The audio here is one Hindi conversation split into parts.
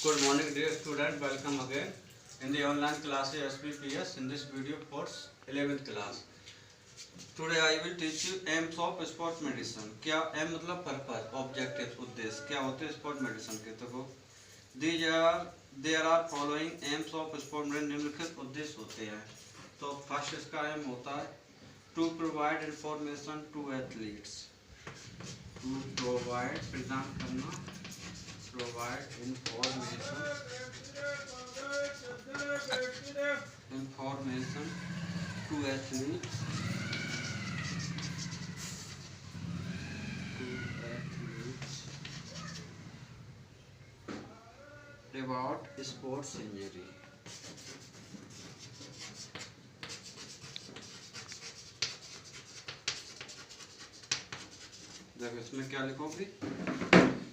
Good morning, dear student. Welcome again in the online class SBPS in this video course 11th class. Today I will teach you aims of sport medicine. क्या aim मतलब purpose, objectives, उद्देश्य क्या होते हैं sport medicine के? तो there are following aims of sport medicine निम्नलिखित उद्देश्य होते हैं. तो फर्स्ट इसका aim होता है to provide information to athletes. To provide प्रदान करना. Provide information to athletes about sports injury. देखो इसमें क्या लिखोगे?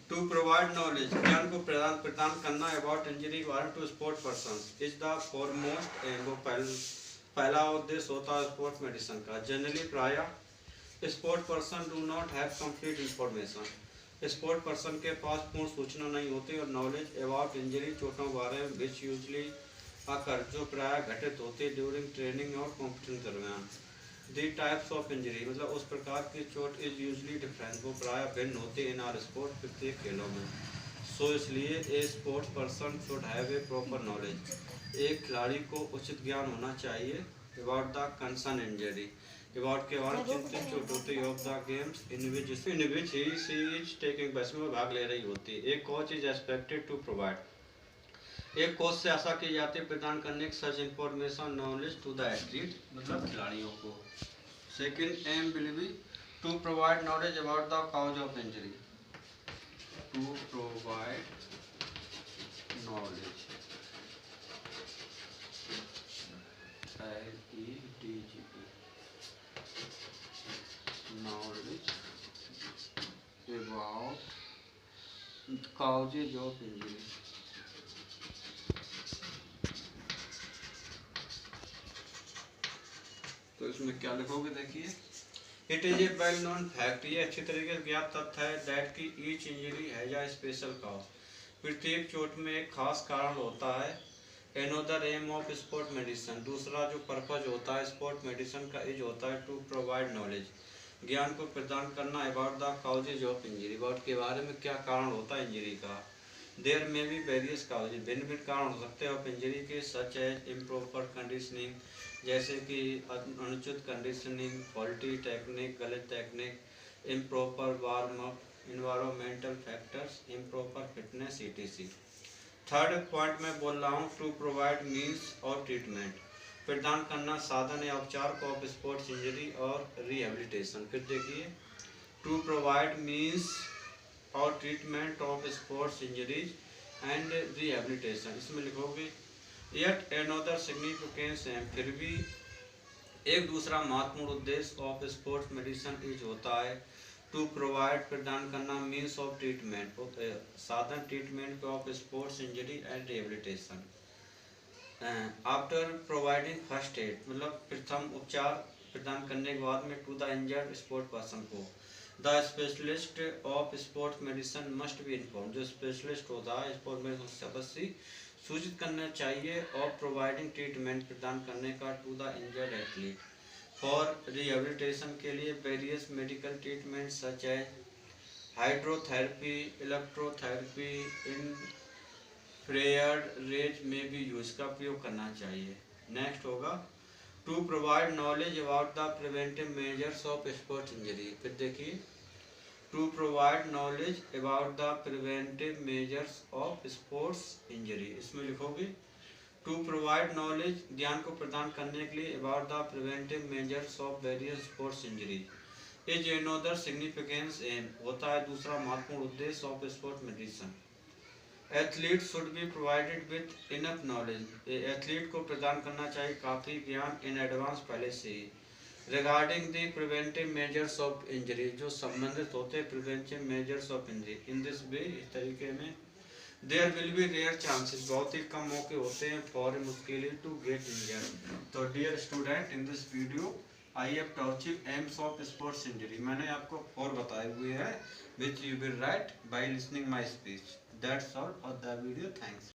To provide knowledge, ज्ञान को प्रदान करना about injury warrant to sport persons is the foremost aim. वो पहला उद्देश्य होता है स्पोर्ट्स मेडिसिन का. जनरली प्रायः sport person do not have complete information. Sport person के पास पूर्ण सूचना नहीं होती और नॉलेज अबाउट इंजरी चोटों के बारे में विच यूजली आकर जो प्रायः घटित होती ड्यूरिंग ट्रेनिंग और कॉम्पिटिशन दरमियान. दी टाइप्स ऑफ इंजरी मतलब उस प्रकार की चोट इज यूजली डिफरेंट. वो प्रायः भिन्न होती है इन आर स्पोर्ट प्रत्येक खेलों में. सो इसलिए a sports person should have a proper knowledge. एक खिलाड़ी को उचित ज्ञान होना चाहिए about the concern injury. About के बारे में चिंतित चोट होती है of the games in which he she is taking बस में भाग ले रही होती है. एक coach is expected to provide. एक कोच से आशा की जाती है प्रदान करने की such information knowledge to the athlete मतलब खिलाड़ियों को. Second aim will be to provide knowledge about the cause of injury. To provide knowledge knowledge about causes of injury. तो इसमें क्या लिखोगे देखिए. It is a well known fact. ये अच्छी तरीके से ज्ञात तथ्य है दैट की each injury has a special cause. प्रत्येक चोट में एक खास कारण होता है. Another aim of sport medicine दूसरा जो पर्पज होता है स्पोर्ट मेडिसिन का इज होता है टू प्रोवाइड नॉलेज ज्ञान को प्रदान करना about the causes of injury. About के बारे में क्या कारण होता है इंजरी का. देयर में भी वेरियस काउजेज भिन्न भिन्न कारण हो सकते हैं ऑफ इंजरी के सच एज इम्प्रॉपर कंडीशनिंग जैसे कि अनुचित कंडीशनिंग, फॉल्टी टेक्निक गलत technique, improper warm up, environmental factors, improper fitness etc. Third point में बोल रहा हूँ टू प्रोवाइड मीन्स और ट्रीटमेंट प्रदान करना साधन या उपचार को ऑफ स्पोर्ट्स इंजरी और रिहेबिलिटेशन. फिर देखिए टू प्रोवाइड मीन्स और treatment of sports injuries and rehabilitation. इसमें लिखोगे येट एनोदर सिग्निफिकेंस है. फिर भी एक दूसरा महत्वपूर्ण उद्देश्य ऑफ स्पोर्ट्स मेडिसिन इज होता है टू प्रोवाइड प्रदान करना मीन्स ऑफ ट्रीटमेंट साधन treatment of sports injury and rehabilitation. After providing first aid मतलब प्रथम उपचार प्रदान करने के बाद में to the injured sport person को the specialist of sports medicine must be inform. जो स्पेशलिस्ट होता है स्पोर्ट मेडिसिन से अवश्य सूचित करना चाहिए और प्रोवाइडिंग ट्रीटमेंट प्रदान करने का to the injured athlete. For rehabilitation के लिए various medical treatment such as hydrotherapy, electrotherapy, infrared rays में भी यूज का प्रयोग करना चाहिए. नेक्स्ट होगा to provide knowledge about the preventive measures of sports injury. फिर देखिए to provide knowledge about the preventive measures of sports injury. इसमें लिखोगे टू प्रोवाइड नॉलेज ज्ञान को प्रदान करने के लिए about the preventive measures of various sports injury is another significance aim होता है दूसरा महत्वपूर्ण उद्देश्य of sport medicine. Athlete should be provided with enough knowledge. Athlete को प्रदान करना चाहिए काफ़ी ज्ञान इन एडवांस पहले से ही regarding the preventive measures of injury जो संबंधित होते हैं preventive measures of injury. In this way इस तरीके में there will be rare chances बहुत ही कम मौके होते हैं फॉर ए मुश्किल टू गेट इंजर्ड. तो dear student in this video I have taught you aims of sports injury. मैंने आपको 4 बताए हुए हैं which you will write by listening my speech. That's all for the video, thanks.